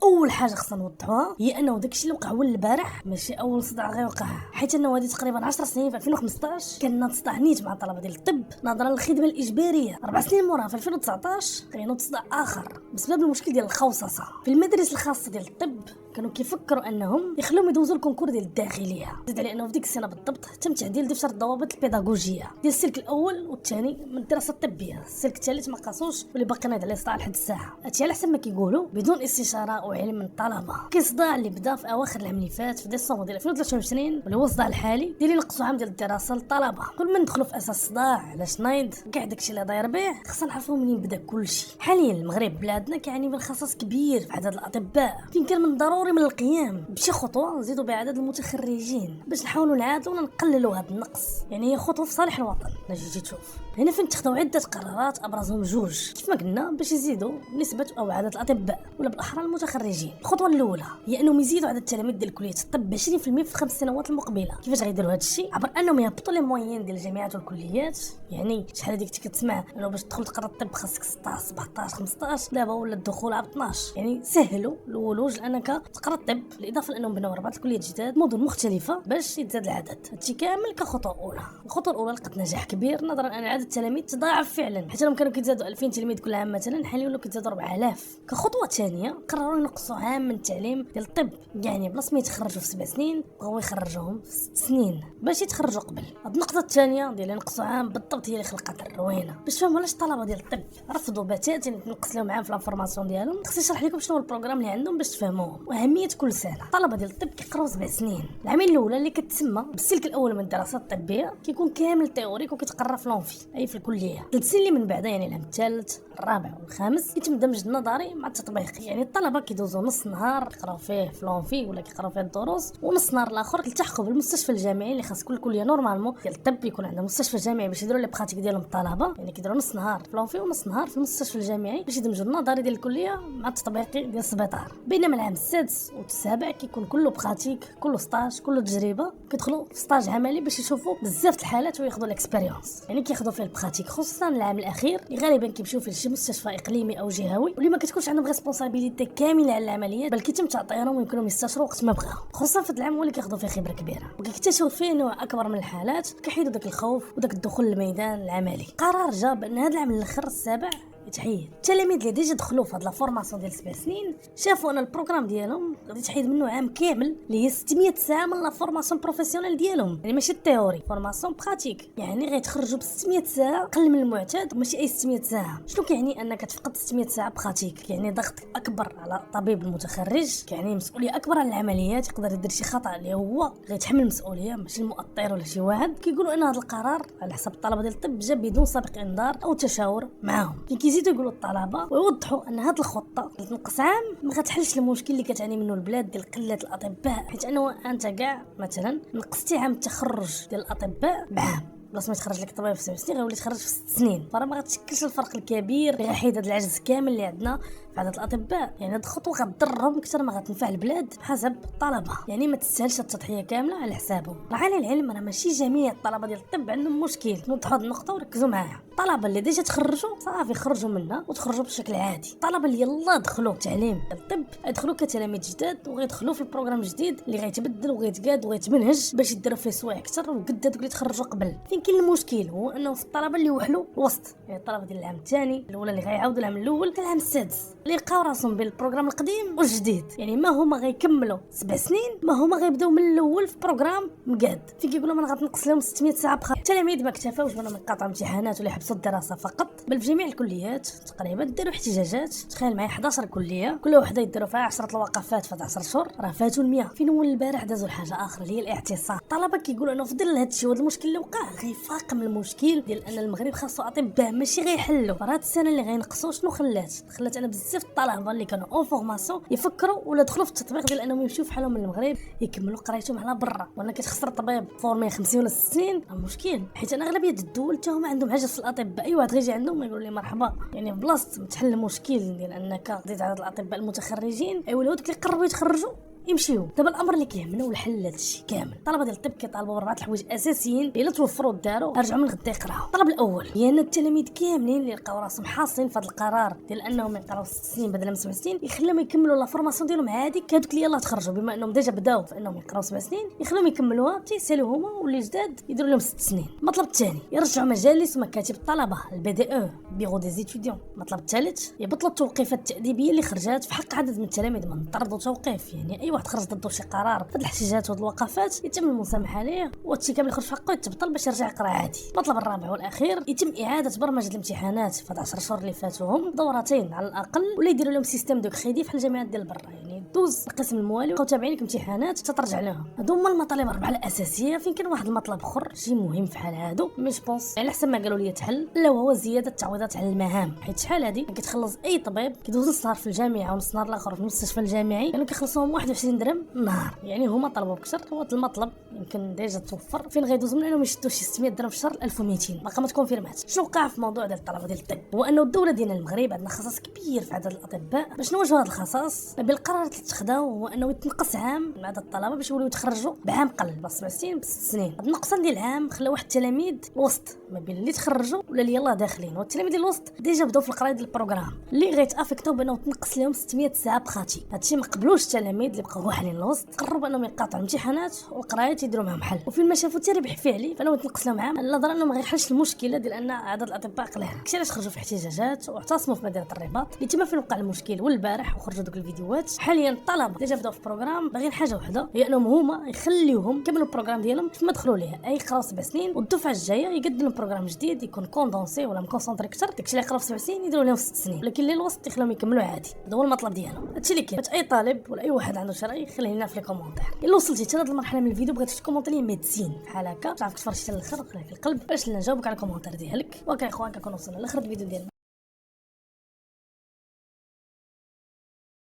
اول حاجه خصنا نوضحوها هي انه داكشي اللي وقع اول البارح ماشي اول صداع غيوقع، حيت انه هذه تقريبا 10 سنين في 2015 كان صداع نيت مع الطلبه ديال الطب نظرا للخدمه الاجباريه. 4 سنين موراها في 2019 كاين صداع اخر بسبب المشكل ديال الخوصصه في المدارس الخاصه ديال الطب. كانوا كيفكروا انهم يخلوهم يدوزوا الكونكور ديال الداخليه، زيد على انه في ديك السنه بالضبط تم تعديل دفتر الضوابط البيداغوجيه ديال السلك الاول والثاني من الدراسه الطبيه. السلك الثالث ما قاسوش واللي باقي ناضي عليه صداع لحد الساعه، هادشي على حسب ما كيقولوا بدون استشاره وعلم من الطلبه. كاين صداع اللي بدا في اواخر العام اللي فات في ديسمبر ديال 2023 واللي هو الصداع الحالي ديال نقصوا عام ديال الدراسه للطلبه. قبل ما ندخلوا في اساس الصداع علاش نايض كاع داكشي اللي داير به خصنا نعرفوا منين بدا كلشي. حاليا المغرب بلادنا كيعاني من خصص كبير في عدد الاطباء، فين كان من ضروري من القيام بشي خطوه نزيدوا بعدد المتخرجين باش نحاولوا نعادلوا ونقللوا هذا النقص. يعني هي خطوه في صالح الوطن. نجي تشوف هنا فين تاخذوا عده قرارات ابرزهم جوج كيف ما قلنا باش يزيدوا نسبه او عدد الاطباء ولا بالاحرى المتخرجين. الخطوه الاولى هي انهم يزيدوا عدد التلاميذ ديال كليه الطب 20% في 5 سنوات المقبله. كيفاش غيديروا هذا الشيء؟ عبر انهم يهبطوا لي موين ديال الجامعات والكليات. يعني شحال هذيك كتسمع انه باش تدخل تقرا الطب خاصك 16 17 15، دابا ولا الدخول عام 12. يعني سهلوا الولوج لانك تقرا الطب، بالاضافه لانهم بناو 4 الكليات جداد مدن مختلفه باش يتزاد العدد. هادشي كامل كخطوه اولى. الخطوه الاولى لقت نجاح كبير نظرا ان عدد التلاميذ تضاعف فعلا، حيت لهم كانوا كيتزادوا 2000 تلميذ كل عام مثلا، حاليا ولاو كيتزادوا 4000. كخطوه ثانيه قرروا ينقصوا عام من التعليم ديال الطب، يعني بلاص ما يتخرجوا في 7 سنين بغاو يخرجوهم في 6 سنين باش يتخرجوا قبل. هاد النقطه الثانيه ديال ينقصوا عام بالضبط هي اللي خلقت الروينه باش تفهموا علاش الطلبه ديال الطب رفضوا بتاتا نقص لهم عام في لافورماسيون ديالهم. خصني نشرح لكم شنو هو البروغرام اللي عندهم باش تفهموه واهميه كل سنه. الطلبه ديال الطب كيقراو 7 سنين. العامين الاولى اللي كتسمى بالسلك الاول من الدراسات الطبيه كيكون كامل تيوريك وكيتقرا في لونفي اي في الكليه. 3 سنين اللي من بعدها يعني العام الثالث الرابع والخامس يتم دمج النظري مع التطبيقي. يعني الطلبه كيدوزوا نص نهار يقراو فيه في لونفي ولا كيقراو فيه الدروس، ونص نهار الاخر كيلتحقوا بالمستشفى الجامعي اللي خاص كل كليه نورمالمون ديال الطب يكون عندها مستشفى جامعي باش يديروا لي براتيك ديالهم الطلبه. يعني كيديروا نص نهار في لونفي ونص نهار في المستشفى الجامعي باش يدمجوا النظري ديال الكليه مع التطبيقي ديال السبيطار. بينما العام السادس والسابع كيكون كله براتيك، كله ستاج، كله تجربه. كيدخلوا في ستاج عملي باش يشوفوا بزاف الحالات وياخذوا الاكسبيريونس. يعني كياخذوا فيه البراتيك خصوصا العام الاخير اللي غالبا كيمشيو فيه لشي مستشفى اقليمي او جهوي واللي ما كتكونش عندهم ريسبونسابيلتي كامله على العمليات، بل كيتم تعطيهم ويمكنهم يستشروا وقت ما بغاو. خصوصا في العام هو اللي كياخذوا فيه خبره كبيره وكيكتشفوا فيه نوع اكبر من الحالات، كيحيدوا داك الخوف وداك الدخول للميدان العملي. قرار جاب ان هذا العام الاخر السابع يتحيد. التلاميذ اللي ديجا دخلوا في هاد لا فورماسيون ديال 7 سنين شافوا ان البروغرام ديالهم غادي يتحيد منه عام كامل اللي هي 600 ساعه من لا فورماسيون بروفيسيونيل ديالهم. يعني ماشي التيوري، فورماسيون براتيك. يعني غيتخرجوا ب 600 ساعه اقل من المعتاد وماشي اي 600 ساعه. شنو كيعني انك تفقد 600 ساعه براتيك؟ يعني ضغط اكبر على الطبيب المتخرج، يعني مسؤوليه اكبر على العمليات، يقدر يدير شي خطا اللي هو غيتحمل المسؤوليه ماشي المؤطر ولا شي واحد. كيقولوا ان هذا القرار على حسب الطلبه ديال الطب جا بدون سابق انذار او تشاور معاهم. كيزيدوا يقولوا الطلبه ويوضحوا ان هذه الخطه اللي تنقص عام ما غتحلش المشكل اللي كتعاني منه البلاد ديال قله الاطباء، حيت انه انت كاع مثلا نقصتي عام التخرج ديال الاطباء بعام، بلاص ما يتخرج لك طبيب في 7 سنين غيولي يتخرج في 6 سنين، فراه ما غتشكلش الفرق الكبير اللي غيحيد هذا العجز كامل اللي عندنا في عدد الاطباء. يعني هذه الخطوه غتضرهم اكثر ما غتنفع البلاد بحسب الطلبه. يعني ما تستاهلش التضحيه كامله على حسابهم. على العلم راه ماشي جميع الطلبه ديال الطب عندهم مشكل. نوضحوا هذه النقطه وركزوا معاها. الطلبه اللي ديجا تخرجوا صافي خرجوا منها وتخرجوا بشكل عادي. الطلبه اللي يلا دخلوا تعليم الطب يدخلوا كتلاميذ جداد وغيدخلوا في البروغرام الجديد اللي غيتبدل وغيتقاد وغيتمنهج باش يديروا فيه سوايع اكثر وقد دوك اللي تخرجوا قبل. فين كاين المشكل هو انه في الطلبه اللي وحلوا الوسط، يعني الطلبه ديال العام الثاني الاولى اللي غيعاودوا العام الاول حتى العام السادس اللي لقاو راسهم بين البروغرام القديم والجديد. يعني ما هما غيكملوا 7 سنين ما هما غيبداو من الاول في بروغرام مقاد. فين كيقولوا ما غتنقص لهم 600 ساعه بخير. التلاميذ ما اكتفاوش بانهم يقاطعوا امتحانات ولا يحبسوا الدراسه فقط، بل في جميع الكليات تقريبا داروا احتجاجات. تخيل معايا 11 كليه كل وحده يديروا فيها 10 الوقفات في 10 شهور، راه فاتوا ال100. فين هو البارح دازوا لحاجه اخرى اللي هي الاعتصام. الطلبه كيقولوا انه في ظل هذا الشيء وهذا المشكل اللي وقع غيفاقم المشكل ديال ان المغرب خاصو اطباء ماشي غيحلوا. فرات السنه اللي غينقصوا شنو خلات انا بزاف الطلبه اللي كانوا اون فورماسيون يفكروا ولا دخلوا في التطبيق ديال انهم يمشيو فحالهم من المغرب يكملوا قرايتهم على برا. وانا كتخسر طبيب فورمي 50 ولا 60 سنين مشكل، حيت انا اغلبيه الدول حتى هما عندهم عجز في الاطباء. اي واحد غيجي عندهم يقول لي مرحبا. يعني بلاصه تحل المشكل ديال انك تزيد عدد الاطباء المتخرجين يوليو دوك اللي قربوا يتخرجوا يمشيو. دابا الامر اللي كيهمنا والحل لهذا الشيء كامل، الطلبه ديال الطب كيطالبوا باربعه الحوايج اساسيين الا توفروا وداروا رجعوا من غدا يقراو. الطلب الاول هي ان التلاميذ كاملين اللي لقاو راسهم حاصلين في هذا القرار ديال انهم يقراو 6 سنين بدل من 7 سنين يخليهم يكملوا لا فورماسيون ديالهم عادي كهذوك اللي يلاه تخرجوا، بما انهم ديجا بداو في انهم يقراو 7 سنين يخليهم يكملوها تيسالوا هما واللي جداد يديروا لهم 6 سنين. المطلب الثاني يرجعوا مجالس ومكاتب الطلبه البي دي او بيرو دي زيتيديون. المطلب الثالث يبطلوا التوقيفات التاديبيه اللي خرجات في حق عدد من التلاميذ من طرد توقيف، يعني اي واحد خرج ضده شي قرار في الاحتجاجات وهاد الوقفات يتم المسامحه عليه وهادشي كامل يخرج في حقه يتبطل باش يرجع يقرا عادي. المطلب الرابع والاخير يتم اعاده برمجه الامتحانات في هاد 10 شهور اللي فاتوهم دورتين على الاقل، ولا يديروا لهم سيستم دو كريدي في الجامعات ديال برا، يعني دوز القسم الموالي وتابعين لك امتحانات تترجع لهم. هادو هما المطالب الاربعه الاساسيه. فين كان واحد المطلب اخر شي مهم في حال هادو مي جوبونس على حسب ما قالوا لي تحل، الا هو زياده التعويضات على المهام، حيت شحال هادي كتخلص اي طبيب كيدوز نص نهار في الجامعه ونص نهار الاخر في المستشفى الجامعي كانوا كيخلصوهم 21 درهم النهار، يعني هما طلبوا بكثر. هو المطلب يمكن ديجا توفر، فين غيدوز من انهم يشدوا شي 600 درهم في الشهر 1200 باقا ما تكونفيرمات. شنو وقع في موضوع ديال الطلبه ديال الطب هو انه الدوله ديالنا المغرب عندنا خصاص كبير في عدد الاطباء. باش نواجهوا هذا الخصاص بالقرارات اللي تخداو هو انه يتنقص عام من عدد الطلبه باش يوليو يتخرجوا بعام قل ب 7 سنين ب 6 سنين. هذا النقصان ديال العام خلى واحد التلاميذ الوسط ما بين اللي تخرجوا ولا اللي يلاه داخلين، والتلاميذ الوسط ديجا بداو في القرايه ديال البروغرام اللي غيتافيكتو بانه تنقص لهم 600 ساعه بخاتي. هادشي ما قبلوش التلاميذ اللي بقاو واحدين الوسط، قرروا انهم يقاطعوا الامتحانات والقرايه يديروا معهم حل، وفين ما شافوا تربح فعلي فانه يتنقص لهم عام. النظر انه ما غيحلش المشكله ديال ان عدد الاطباء قليل. داكشي علاش خرجوا في احتجاجات واعتصموا في مدينه الرباط اللي تما فين وقع المشكل، والبارح وخرجوا دوك الفيديوهات. حاليا الطلبه ديجا بداو في البروغرام باغيين حاجه وحده، هي انهم هما يخليوهم يكملوا البروغرام ديالهم كيف ما دخلوا ليه، اي يقراو 7 سنين والدفعه الجايه يقدموا بروغرام جديد يكون كوندونسي ولا مكونسونطري اكثر. داكشي اللي يقراو في 7 سنين يديروا لهم 6 سنين، ولكن اللي الوسط يخليهم يكملوا عادي. هذا هو المطلب ديالهم. هادشي اللي كاين. اي طالب ولا اي واحد عنده شي راي خليه لنا في لي كومونتير. الا وصلتي حتى لهاد المرحله من الفيديو بغيتي تكومونتي لي ميديسين بحال هكا تعرف تفرجتي حتى الاخر خليها في القلب باش نجاوبك على الكومونتير ديالك. وكاين اخوان كنكون وصلنا لاخر الفيديو ديالنا.